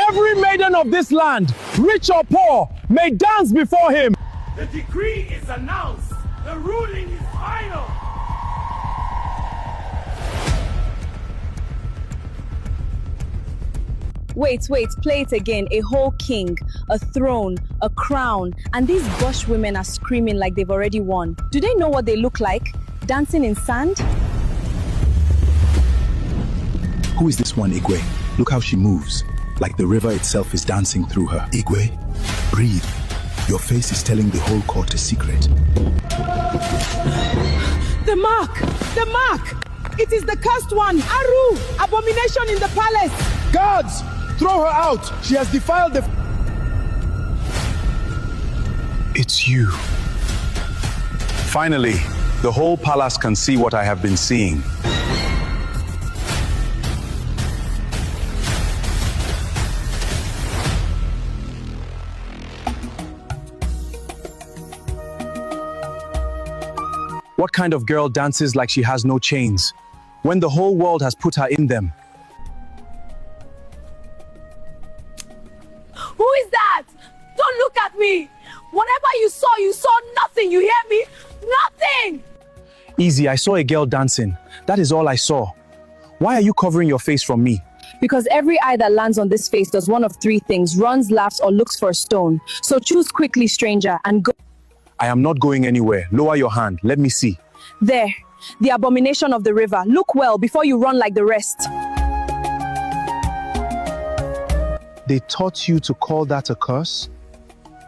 Every maiden of this land, rich or poor, may dance before him. The decree is announced. The ruling is final. Wait, play it again. A whole king, a throne, a crown, and these bush women are screaming like they've already won. Do they know what they look like? Dancing in sand? Who is this one, Igwe? Look how she moves, like the river itself is dancing through her. Igwe, breathe. Your face is telling the whole court a secret. The mark! The mark! It is the cursed one, Aru, abomination in the palace. Guards, throw her out. She has defiled the... It's you. Finally, the whole palace can see what I have been seeing. What kind of girl dances like she has no chains, when the whole world has put her in them? Who is that? Don't look at me. Whatever you saw nothing. You hear me? Nothing! Easy, I saw a girl dancing. That is all I saw. Why are you covering your face from me? Because every eye that lands on this face does one of three things: runs, laughs, or looks for a stone. So choose quickly, stranger, and go. I am not going anywhere. Lower your hand. Let me see. There, the abomination of the river. Look well before you run like the rest. They taught you to call that a curse?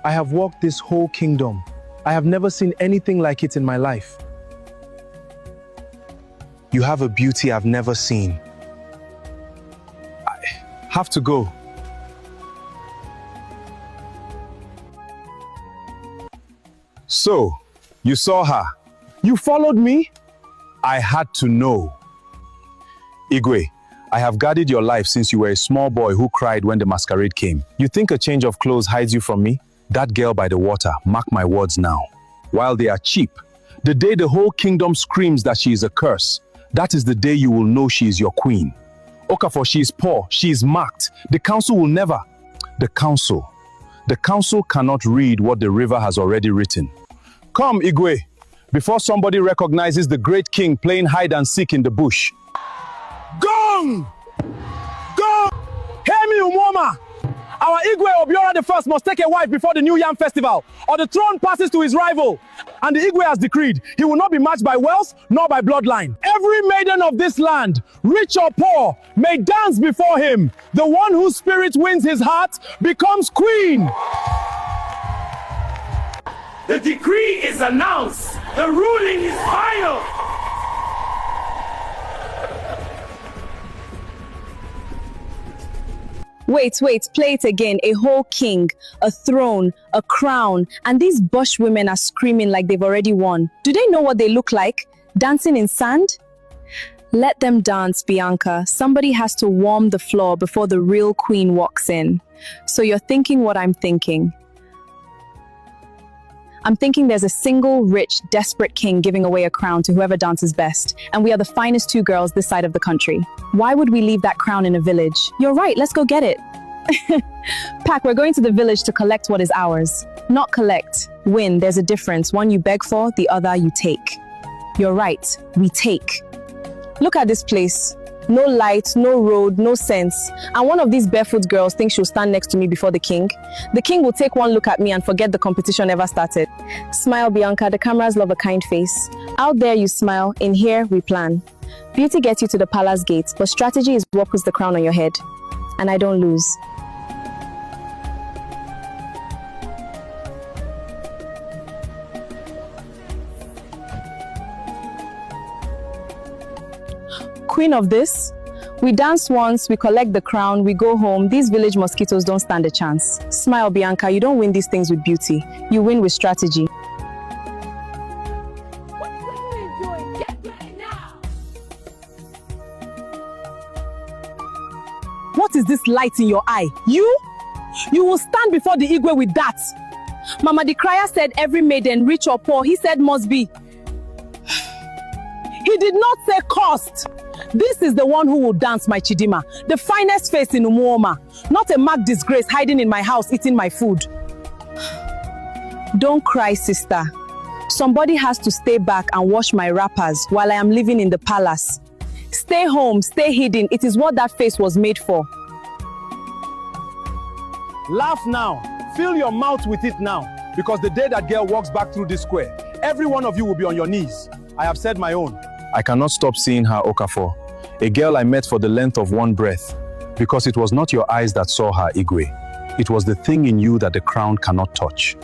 I have walked this whole kingdom. I have never seen anything like it in my life. You have a beauty I've never seen. I have to go. So, you saw her. You followed me? I had to know. Igwe, I have guarded your life since you were a small boy who cried when the masquerade came. You think a change of clothes hides you from me? That girl by the water, mark my words now. While they are cheap, the day the whole kingdom screams that she is a curse, that is the day you will know she is your queen. Okafor, she is poor, she is marked. The council will never. The council cannot read what the river has already written. Come, Igwe, before somebody recognizes the great king playing hide and seek in the bush. Gong! Gong! Hear me, Umwoma! Our Igwe Obiora I must take a wife before the New Yam Festival, or the throne passes to his rival. And the Igwe has decreed, he will not be matched by wealth, nor by bloodline. Every maiden of this land, rich or poor, may dance before him. The one whose spirit wins his heart becomes queen. The decree is announced. The ruling is final. Wait, play it again. A whole king, a throne, a crown, and these bush women are screaming like they've already won. Do they know what they look like? Dancing in sand? Let them dance, Bianca. Somebody has to warm the floor before the real queen walks in. So you're thinking what I'm thinking. I'm thinking there's a single, rich, desperate king giving away a crown to whoever dances best, and we are the finest two girls this side of the country. Why would we leave that crown in a village? You're right, let's go get it. Pack, we're going to the village to collect what is ours. Not collect, win. There's a difference. One you beg for, the other you take. You're right, we take. Look at this place. No light, no road, no sense. And one of these barefoot girls thinks she'll stand next to me before the king. The king will take one look at me and forget the competition ever started. Smile, Bianca, the cameras love a kind face. Out there you smile, in here we plan. Beauty gets you to the palace gates, but strategy is what puts the crown on your head. And I don't lose. Queen of this, we dance once, we collect the crown, we go home. These village mosquitoes don't stand a chance. Smile, Bianca, you don't win these things with beauty. You win with strategy. What are you doing? Get ready now! What is this light in your eye? You will stand before the Igwe with that. Mama the crier said every maiden, rich or poor, he said must be. He did not say cost. This is the one who will dance, my Chidima, the finest face in Umuoma. Not a marked disgrace hiding in my house eating my food. Don't cry, sister. Somebody has to stay back and wash my wrappers while I am living in the palace. Stay home, stay hidden. It is what that face was made for. Laugh now. Fill your mouth with it now. Because the day that girl walks back through this square, every one of you will be on your knees. I have said my own. I cannot stop seeing her, Okafor. A girl I met for the length of one breath. Because it was not your eyes that saw her, Igwe. It was the thing in you that the crown cannot touch.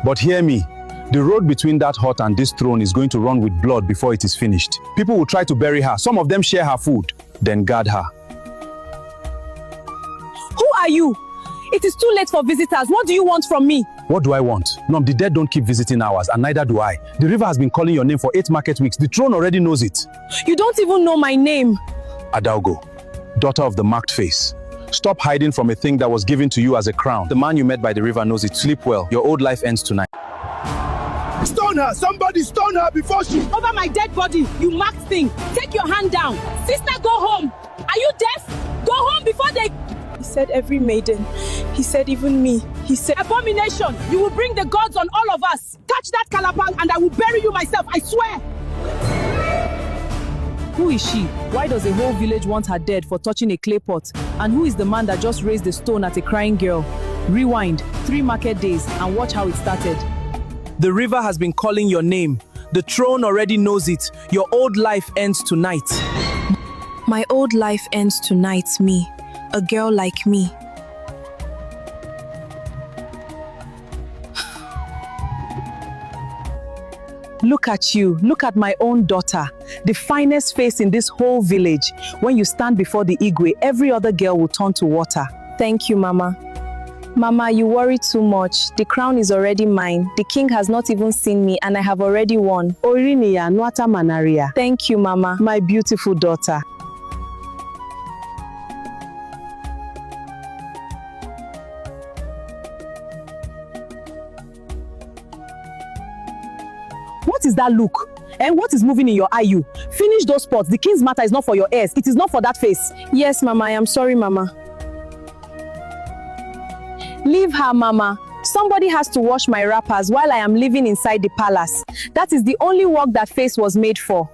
But hear me. The road between that hut and this throne is going to run with blood before it is finished. People will try to bury her. Some of them share her food. Then guard her. Who are you? It is too late for visitors. What do you want from me? What do I want? Nom, the dead don't keep visiting ours, and neither do I. The river has been calling your name for 8 market weeks. The throne already knows it. You don't even know my name. Adaugo, daughter of the marked face. Stop hiding from a thing that was given to you as a crown. The man you met by the river knows it. Sleep well. Your old life ends tonight. Stone her! Somebody stone her before she... Over my dead body, you marked thing. Take your hand down. Sister, go home. Are you deaf? Go home before they... He said every maiden. He said even me. He said, abomination, you will bring the gods on all of us. Touch that calabash and I will bury you myself, I swear. Who is she? Why does the whole village want her dead for touching a clay pot? And who is the man that just raised the stone at a crying girl? Rewind 3 market days and watch how it started. The river has been calling your name. The throne already knows it. Your old life ends tonight. My old life ends tonight, me. A girl like me. Look at you. Look at my own daughter. The finest face in this whole village. When you stand before the Igwe, every other girl will turn to water. Thank you, Mama. Mama, you worry too much. The crown is already mine. The king has not even seen me and I have already won. Oriniya Nwata Manaria. Thank you, Mama, my beautiful daughter. What is that look? And what is moving in your eye, you? Finish those pots. The king's matter is not for your ears. It is not for that face. Yes, Mama, I am sorry, Mama. Leave her, Mama. Somebody has to wash my wrappers while I am living inside the palace. That is the only work that face was made for.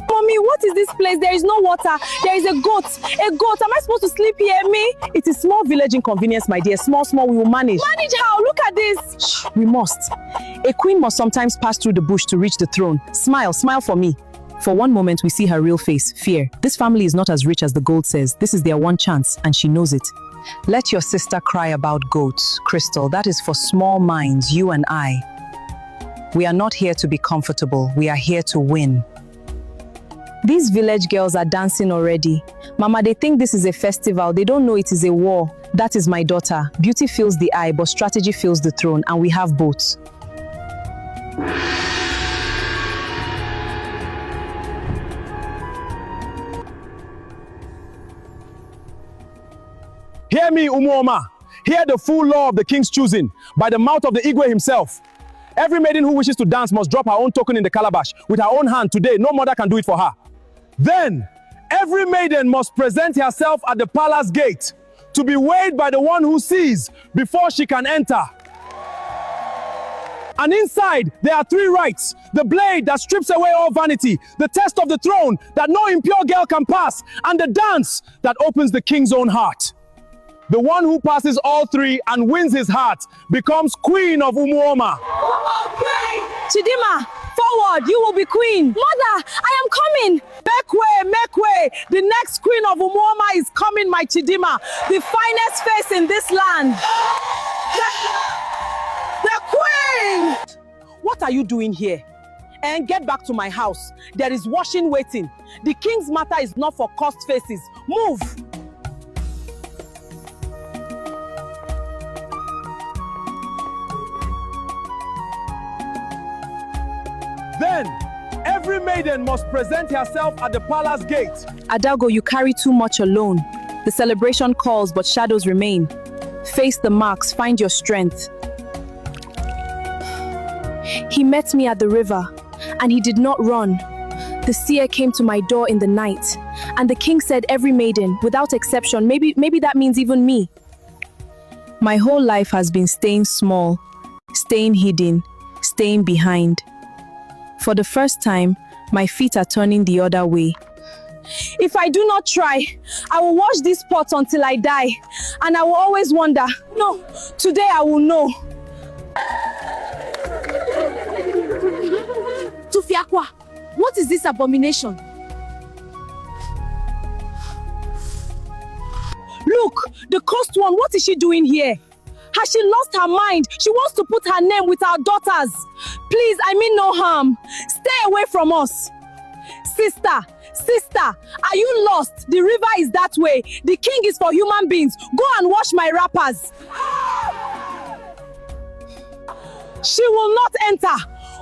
Mommy, what is this place? There is no water. There is a goat. A goat. Am I supposed to sleep here, me? It is small village inconvenience, my dear. Small, we will manage. Manage how? Look at this. Shh, we must. A queen must sometimes pass through the bush to reach the throne. Smile for me. For one moment, we see her real face, fear. This family is not as rich as the gold says. This is their one chance, and she knows it. Let your sister cry about goats, Crystal. That is for small minds, you and I. We are not here to be comfortable. We are here to win. These village girls are dancing already. Mama, they think this is a festival. They don't know it is a war. That is my daughter. Beauty fills the eye, but strategy fills the throne, and we have both. Hear me, Umuoma. Hear the full law of the king's choosing by the mouth of the Igwe himself. Every maiden who wishes to dance must drop her own token in the calabash with her own hand today. No mother can do it for her. Then, every maiden must present herself at the palace gate to be weighed by the one who sees before she can enter. And inside, there are 3 rites. The blade that strips away all vanity, the test of the throne that no impure girl can pass, and the dance that opens the king's own heart. The one who passes all 3 and wins his heart becomes queen of Umuoma. Chidima, forward, you will be queen. Mother, I am coming. Make way. The next queen of Umuoma is coming, my Chidima. The finest face in this land. The queen! What are you doing here? And get back to my house. There is washing waiting. The king's matter is not for cursed faces. Move! Then, every maiden must present herself at the palace gate. Adaugo, you carry too much alone. The celebration calls, but shadows remain. Face the marks, find your strength. He met me at the river, and he did not run. The seer came to my door in the night, and the king said every maiden, without exception, maybe that means even me. My whole life has been staying small, staying hidden, staying behind. For the first time, my feet are turning the other way. If I do not try, I will wash these pots until I die, and I will always wonder, no, today I will know. Tufiakwa, what is this abomination? Look, the cursed one, what is she doing here? Has she lost her mind? She wants to put her name with our daughters. Please, I mean no harm. Stay away from us. Sister, are you lost? The river is that way. The king is for human beings. Go and wash my wrappers. She will not enter.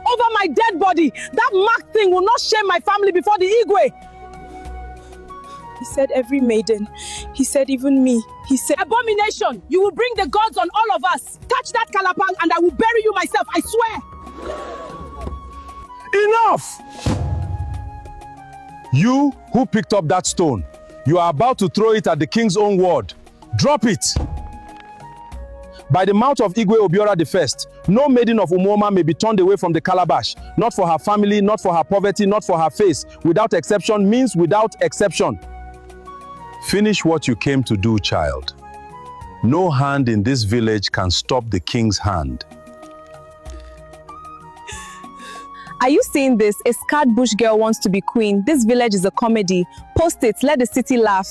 Over my dead body. That marked thing will not shame my family before the Igwe. He said every maiden. He said even me. He said, abomination, you will bring the gods on all of us. Touch that calabash and I will bury you myself, I swear. Enough! You who picked up that stone, you are about to throw it at the king's own word. Drop it! By the mouth of Igwe Obiora I, no maiden of Umuoma may be turned away from the calabash, not for her family, not for her poverty, not for her face. Without exception means without exception. Finish what you came to do, child. No hand in this village can stop the king's hand. Are you seeing this? A scarred bush girl wants to be queen. This village is a comedy. Post it, let the city laugh.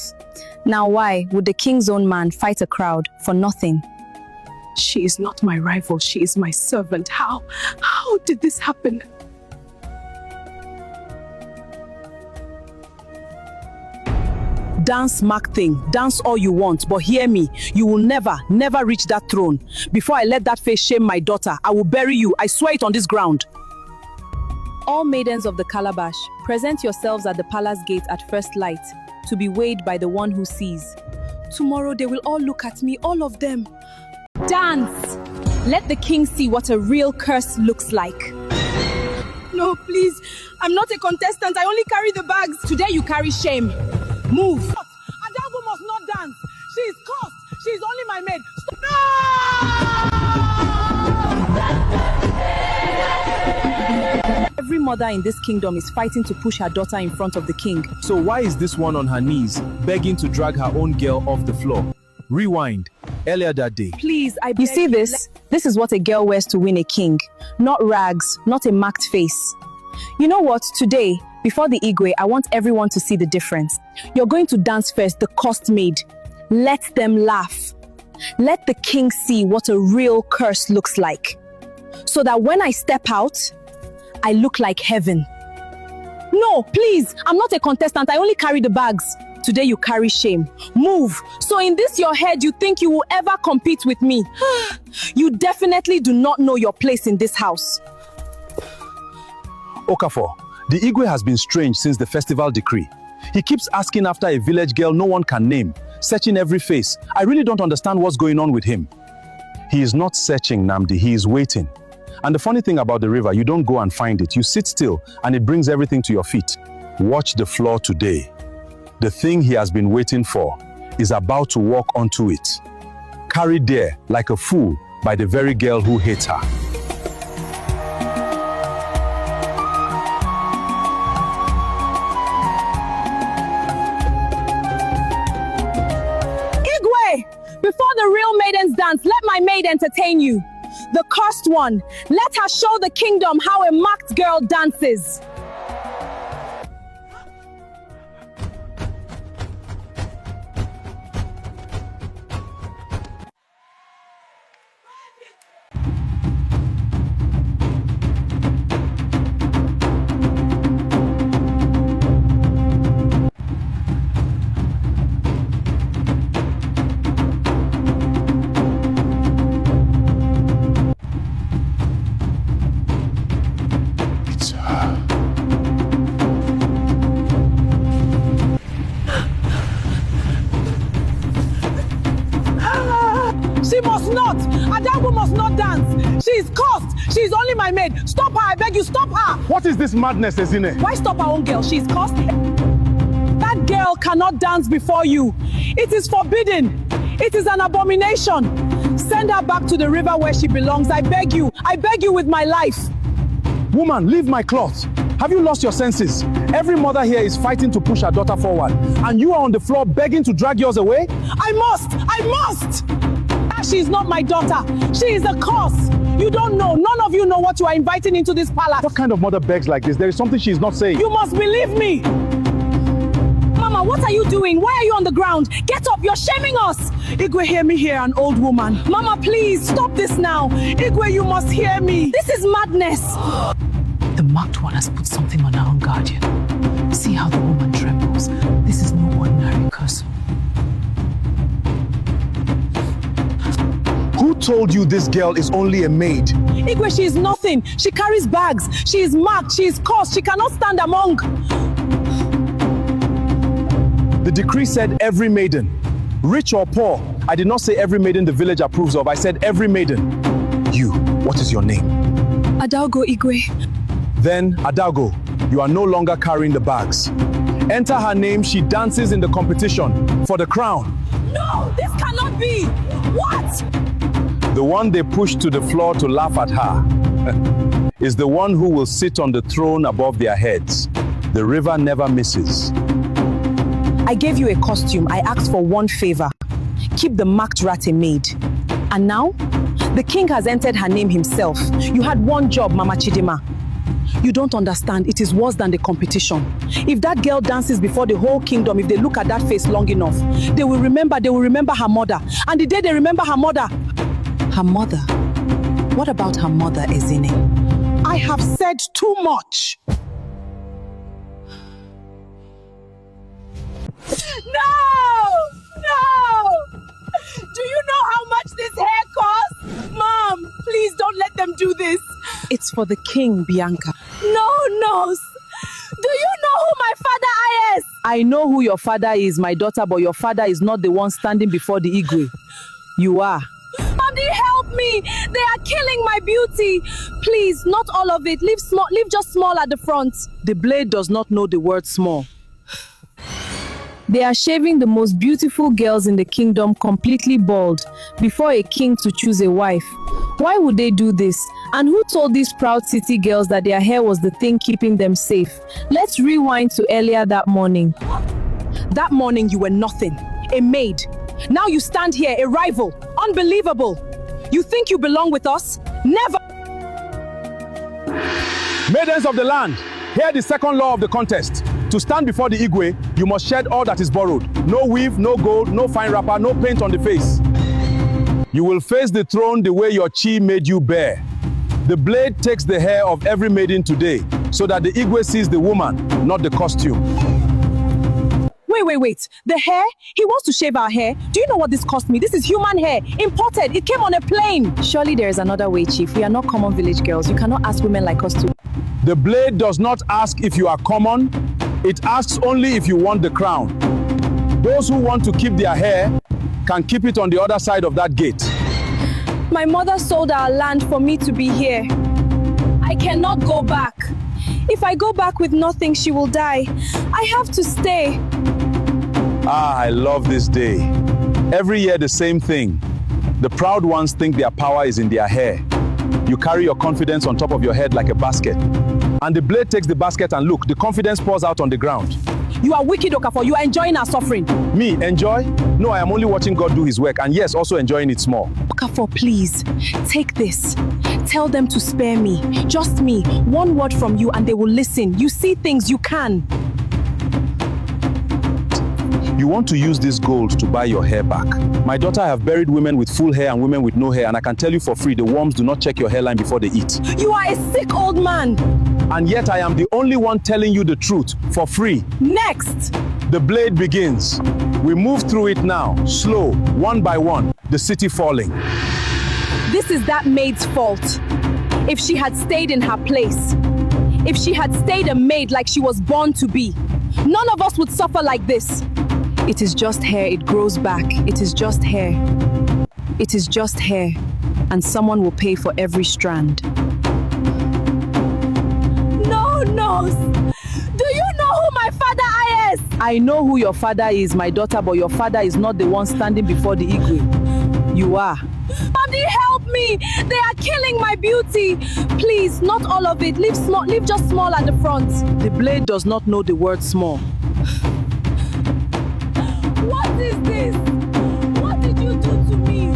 Now why would the king's own man fight a crowd for nothing? She is not my rival, she is my servant. How did this happen? Dance, Mark thing. Dance all you want, but hear me. You will never reach that throne. Before I let that face shame my daughter, I will bury you. I swear it on this ground. All maidens of the calabash, present yourselves at the palace gate at first light, to be weighed by the one who sees. Tomorrow they will all look at me, all of them. Dance! Let the king see what a real curse looks like. No, please. I'm not a contestant. I only carry the bags. Today you carry shame. Move! Adango must not dance. She is cursed. She is only my maid. Stop. Every mother in this kingdom is fighting to push her daughter in front of the king. So why is this one on her knees, begging to drag her own girl off the floor? Rewind. Earlier that day. Please, I beg you. See this? This is what a girl wears to win a king. Not rags, not a marked face. You know what? Today, before the Igwe, I want everyone to see the difference. You're going to dance first, the cursed maid. Let them laugh. Let the king see what a real curse looks like. So that when I step out, I look like heaven. No, please, I'm not a contestant. I only carry the bags. Today you carry shame. Move. So in this your head, you think you will ever compete with me. You definitely do not know your place in this house. Okafor, the Igwe has been strange since the festival decree. He keeps asking after a village girl no one can name, searching every face. I really don't understand what's going on with him. He is not searching, Namdi, he is waiting. And the funny thing about the river, you don't go and find it. You sit still and it brings everything to your feet. Watch the floor today. The thing he has been waiting for is about to walk onto it. Carried there like a fool by the very girl who hates her. Igwe! Before the real maidens dance, let my maid entertain you. The cursed one. Let her show the kingdom how a marked girl dances. It's her. She's cursed. She's only my maid. Stop her, I beg you, stop her. What is this madness, Ezine? Why stop our own girl? She's cursed. That girl cannot dance before you. It is forbidden. It is an abomination. Send her back to the river where she belongs. I beg you. I beg you with my life. Woman, leave my cloth. Have you lost your senses? Every mother here is fighting to push her daughter forward. And you are on the floor begging to drag yours away? I must! She is not my daughter. She is a curse. You don't know. None of you know what you are inviting into this palace. What kind of mother begs like this? There is something she is not saying. You must believe me. Mama, what are you doing? Why are you on the ground? Get up, you're shaming us. Igwe, hear me here, an old woman. Mama, please, stop this now. Igwe, you must hear me. This is madness. The marked one has put something on our own guardian. See how the woman trembles. This is no ordinary curse. Who told you this girl is only a maid? Igwe, she is nothing. She carries bags. She is marked. She is cursed. She cannot stand among. The decree said every maiden, rich or poor. I did not say every maiden the village approves of. I said every maiden. You, what is your name? Adaogo Igwe. Then, Adaogo, you are no longer carrying the bags. Enter her name, she dances in the competition for the crown. No, this cannot be. What? The one they pushed to the floor to laugh at her is the one who will sit on the throne above their heads. The river never misses. I gave you a costume. I asked for one favor. Keep the marked rat a maid. And now, the king has entered her name himself. You had one job, Mama Chidima. You don't understand. It is worse than the competition. If that girl dances before the whole kingdom, if they look at that face long enough, they will remember her mother. And the day they remember her mother... Her mother? What about her mother, Ezine? I have said too much. No! Do you know how much this hair costs? Mom, please don't let them do this. It's for the king, Bianca. No. Do you know who my father is? I know who your father is, my daughter, but your father is not the one standing before the Igwe. You are. Mommy, help me. They are killing my beauty. Please, not all of it. Leave just small at the front. The blade does not know the word small. They are shaving the most beautiful girls in the kingdom completely bald before a king to choose a wife. Why would they do this? And who told these proud city girls that their hair was the thing keeping them safe? Let's rewind to earlier that morning. That morning you were nothing. A maid. Now you stand here, a rival. Unbelievable. You think you belong with us? Never. Maidens of the land, hear the second law of the contest. To stand before the Igwe, you must shed all that is borrowed. No weave, no gold, no fine wrapper, no paint on the face. You will face the throne the way your chi made you bear. The blade takes the hair of every maiden today, so that the Igwe sees the woman, not the costume. Wait. The hair? He wants to shave our hair. Do you know what this cost me? This is human hair, imported. It came on a plane. Surely there is another way, Chief. We are not common village girls. You cannot ask women like us to. The blade does not ask if you are common. It asks only if you want the crown. Those who want to keep their hair can keep it on the other side of that gate. My mother sold our land for me to be here. I cannot go back. If I go back with nothing, she will die. I have to stay. I love this day. Every year the same thing. The proud ones think their power is in their hair. You carry your confidence on top of your head like a basket. And the blade takes the basket and look, the confidence pours out on the ground. You are wicked, Okafor. You are enjoying our suffering. Me, enjoy? No, I am only watching God do his work, and yes, also enjoying it small. Okafor, please, take this. Tell them to spare me. Just me. One word from you and they will listen. You see things, you can. You want to use this gold to buy your hair back. My daughter, I have buried women with full hair and women with no hair, and I can tell you for free, the worms do not check your hairline before they eat. You are a sick old man. And yet I am the only one telling you the truth, for free. Next! The blade begins. We move through it now, slow, one by one, the city falling. This is that maid's fault. If she had stayed in her place, if she had stayed a maid like she was born to be, none of us would suffer like this. It is just hair, it grows back. It is just hair. It is just hair. and someone will pay for every strand. No, Nose! Do you know who my father is? I know who your father is, my daughter, but your father is not the one standing before the Igwe. You are. Mommy, help me! They are killing my beauty! Please, not all of it. Leave small, leave just small at the front. The blade does not know the word small. What is this? What did you do to me?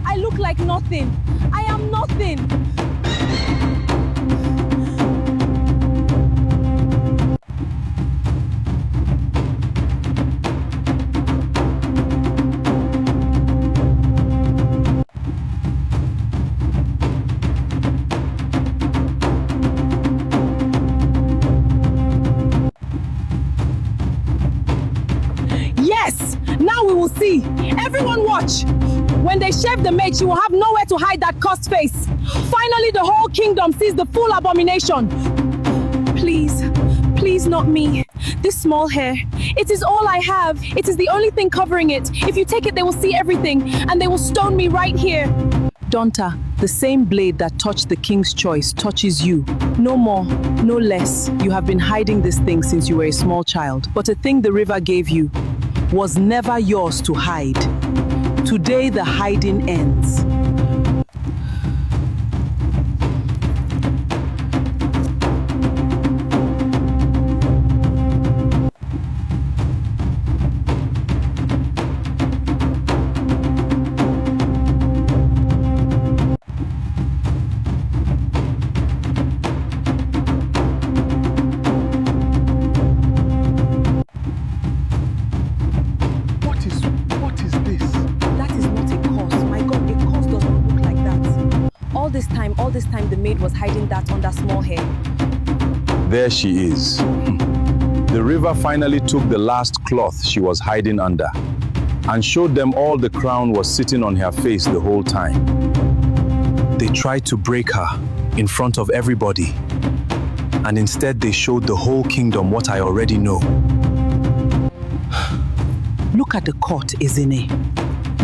I look like nothing. I am nothing. Yes! Now we will see. Everyone watch. When they shave the maid, she will have nowhere to hide that cursed face. Finally, the whole kingdom sees the full abomination. Please, please not me. This small hair, it is all I have. It is the only thing covering it. If you take it, they will see everything, and they will stone me right here. Donta, the same blade that touched the king's choice touches you. No more, no less. You have been hiding this thing since you were a small child. But a thing the river gave you was never yours to hide. Today the hiding ends. All this time the maid was hiding that under small hair. There she is. The river finally took the last cloth she was hiding under and showed them all the crown was sitting on her face the whole time. They tried to break her in front of everybody, and instead they showed the whole kingdom what I already know. Look at the court, Ezine.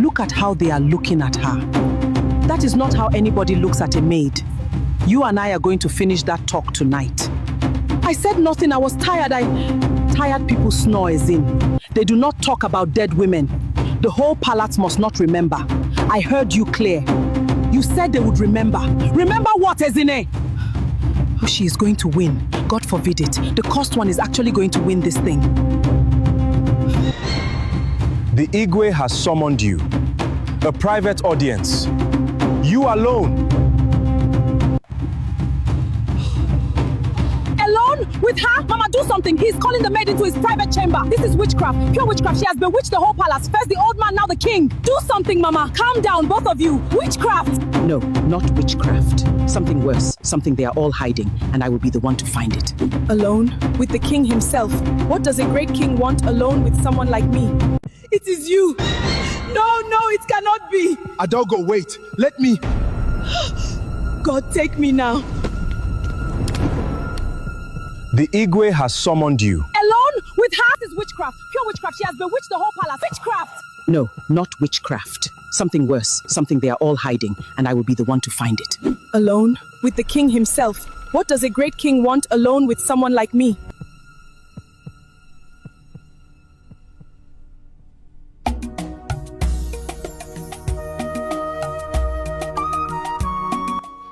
Look at how they are looking at her. That is not how anybody looks at a maid. You and I are going to finish that talk tonight. I said nothing, I was tired. Tired people snore, Ezine. They do not talk about dead women. The whole palace must not remember. I heard you clear. You said they would remember. Remember what, Ezine? Oh, she is going to win. God forbid it. The cursed one is actually going to win this thing. The Igwe has summoned you. A private audience. You alone. Alone? With her? Mama, do something. He's calling the maid into his private chamber. This is witchcraft. Pure witchcraft. She has bewitched the whole palace. First the old man, now the king. Do something, Mama. Calm down, both of you. Witchcraft. No, not witchcraft. Something worse. Something they are all hiding, and I will be the one to find it. Alone? With the king himself. What does a great king want alone with someone like me? It is you. No, it cannot be. Adogo, wait. Let me. God, take me now. The Igwe has summoned you. Alone? With her is witchcraft. Pure witchcraft. She has bewitched the whole palace. Witchcraft! No, not witchcraft. Something worse. Something they are all hiding, and I will be the one to find it. Alone? With the king himself. What does a great king want alone with someone like me?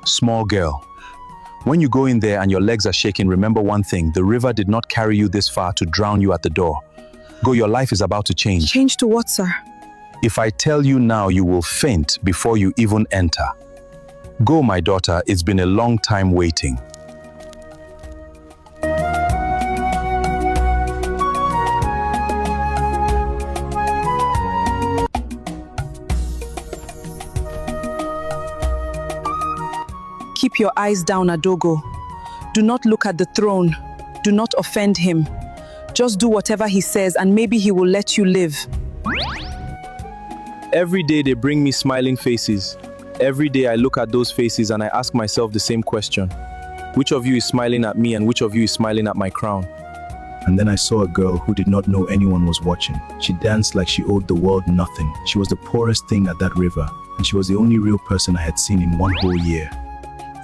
Small girl. When you go in there and your legs are shaking, remember one thing. The river did not carry you this far to drown you at the door. Go, your life is about to change. Change to what, sir? If I tell you now, you will faint before you even enter. Go, my daughter. It's been a long time waiting. Keep your eyes down, Adogo. Do not look at the throne. Do not offend him. Just do whatever he says and maybe he will let you live. Every day they bring me smiling faces. Every day I look at those faces and I ask myself the same question. Which of you is smiling at me and which of you is smiling at my crown? And then I saw a girl who did not know anyone was watching. She danced like she owed the world nothing. She was the poorest thing at that river. and she was the only real person I had seen in one whole year.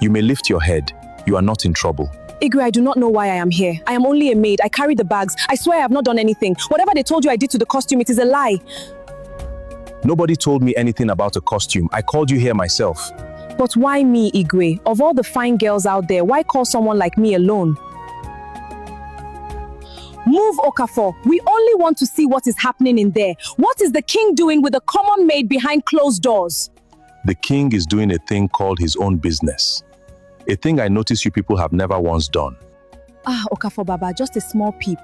You may lift your head. You are not in trouble. Igwe, I do not know why I am here. I am only a maid. I carry the bags. I swear I have not done anything. Whatever they told you I did to the costume, it is a lie. Nobody told me anything about a costume. I called you here myself. But why me, Igwe? Of all the fine girls out there, why call someone like me alone? Move, Okafor. We only want to see what is happening in there. What is the king doing with a common maid behind closed doors? The king is doing a thing called his own business. A thing I notice you people have never once done. Ah, Okafor Baba, just a small peep.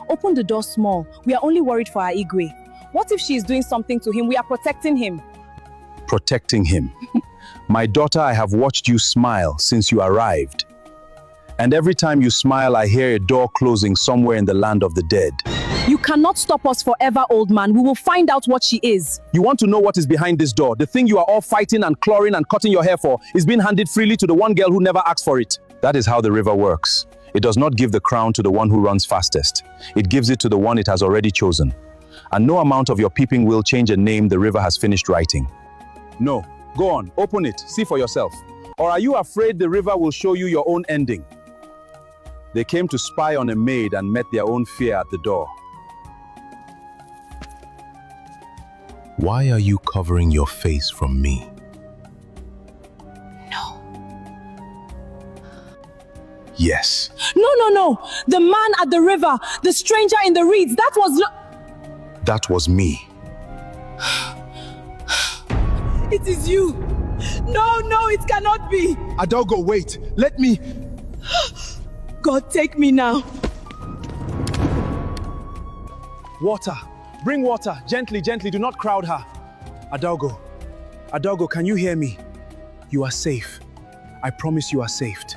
Open the door small. We are only worried for our Igwe. What if she is doing something to him? We are protecting him. Protecting him. My daughter, I have watched you smile since you arrived. And every time you smile, I hear a door closing somewhere in the land of the dead. You cannot stop us forever, old man. We will find out what she is. You want to know what is behind this door? The thing you are all fighting and clawing and cutting your hair for is being handed freely to the one girl who never asked for it. That is how the river works. It does not give the crown to the one who runs fastest. It gives it to the one it has already chosen. And no amount of your peeping will change a name the river has finished writing. No, go on, open it, see for yourself. Or are you afraid the river will show you your own ending? They came to spy on a maid and met their own fear at the door. Why are you covering your face from me? No. Yes. No. The man at the river, the stranger in the reeds, that was... That was me. It is you. No, it cannot be. Adogo, wait. Let me... God, take me now. Water. Bring water. Gently, do not crowd her. Adogo, can you hear me? You are safe. I promise you are saved.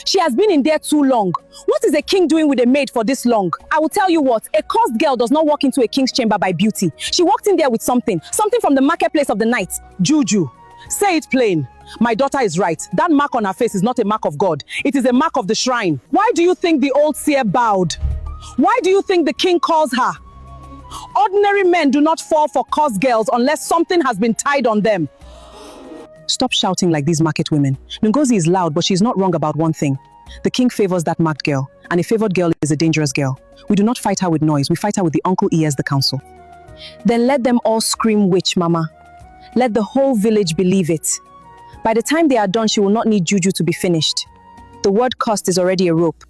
She has been in there too long. What is a king doing with a maid for this long? I will tell you what, a cursed girl does not walk into a king's chamber by beauty. She walked in there with something from the marketplace of the night. Juju. Say it plain. My daughter is right. That mark on her face is not a mark of God. It is a mark of the shrine. Why do you think the old seer bowed? Why do you think the king calls her? Ordinary men do not fall for cursed girls unless something has been tied on them. Stop shouting like these market women. Ngozi is loud, but she's not wrong about one thing. The king favors that marked girl, and a favored girl is a dangerous girl. We do not fight her with noise. We fight her with the uncle ears, the council. Then let them all scream witch, mama. Let the whole village believe it. By the time they are done, she will not need Juju to be finished. The word cursed is already a rope.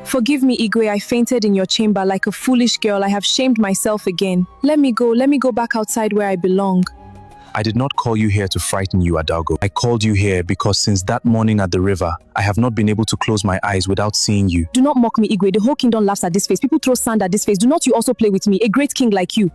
Forgive me, Igwe, I fainted in your chamber like a foolish girl. I have shamed myself again. Let me go back outside where I belong. I did not call you here to frighten you, Adogo. I called you here because since that morning at the river, I have not been able to close my eyes without seeing you. Do not mock me, Igwe. The whole kingdom laughs at this face. People throw sand at this face. Do not you also play with me, a great king like you.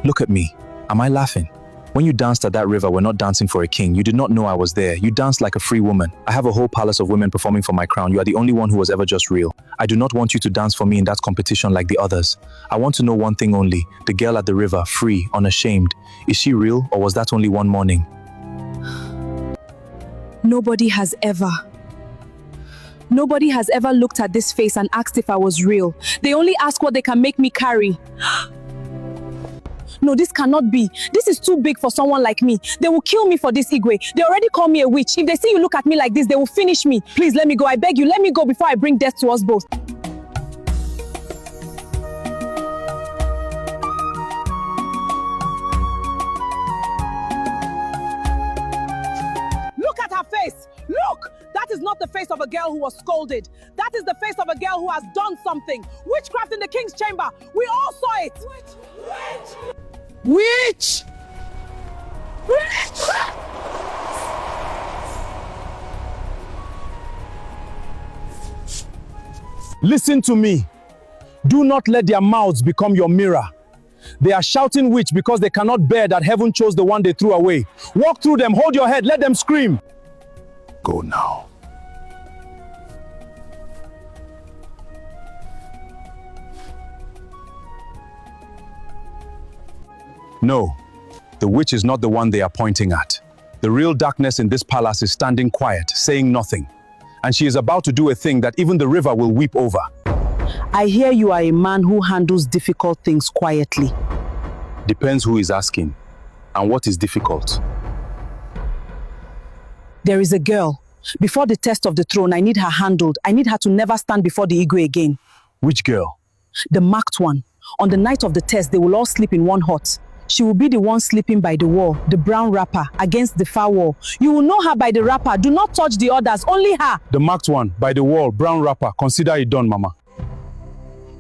Look at me. Am I laughing? When you danced at that river, we're not dancing for a king. You did not know I was there. You danced like a free woman. I have a whole palace of women performing for my crown. You are the only one who was ever just real. I do not want you to dance for me in that competition like the others. I want to know one thing only. The girl at the river, free, unashamed. Is she real, or was that only one morning? Nobody has ever looked at this face and asked if I was real. They only ask what they can make me carry. No, this cannot be. This is too big for someone like me. They will kill me for this, Igwe. They already call me a witch. If they see you look at me like this, they will finish me. Please let me go. I beg you, let me go before I bring death to us both. Look at her face. Look! That is not the face of a girl who was scolded. That is the face of a girl who has done something. Witchcraft in the king's chamber. We all saw it. Witch! Listen to me. Do not let their mouths become your mirror. They are shouting witch because they cannot bear that heaven chose the one they threw away. Walk through them, hold your head, let them scream. Go now. No, the witch is not the one they are pointing at. The real darkness in this palace is standing quiet, saying nothing. And she is about to do a thing that even the river will weep over. I hear you are a man who handles difficult things quietly. Depends who is asking. And what is difficult? There is a girl. Before the test of the throne, I need her handled. I need her to never stand before the Igwe again. Which girl? The marked one. On the night of the test, they will all sleep in one hut. She will be the one sleeping by the wall, the brown wrapper, against the far wall. You will know her by the wrapper. Do not touch the others, only her. The marked one, by the wall, brown wrapper. Consider it done, Mama.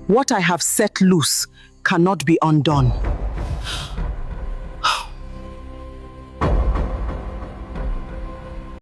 What I have set loose cannot be undone.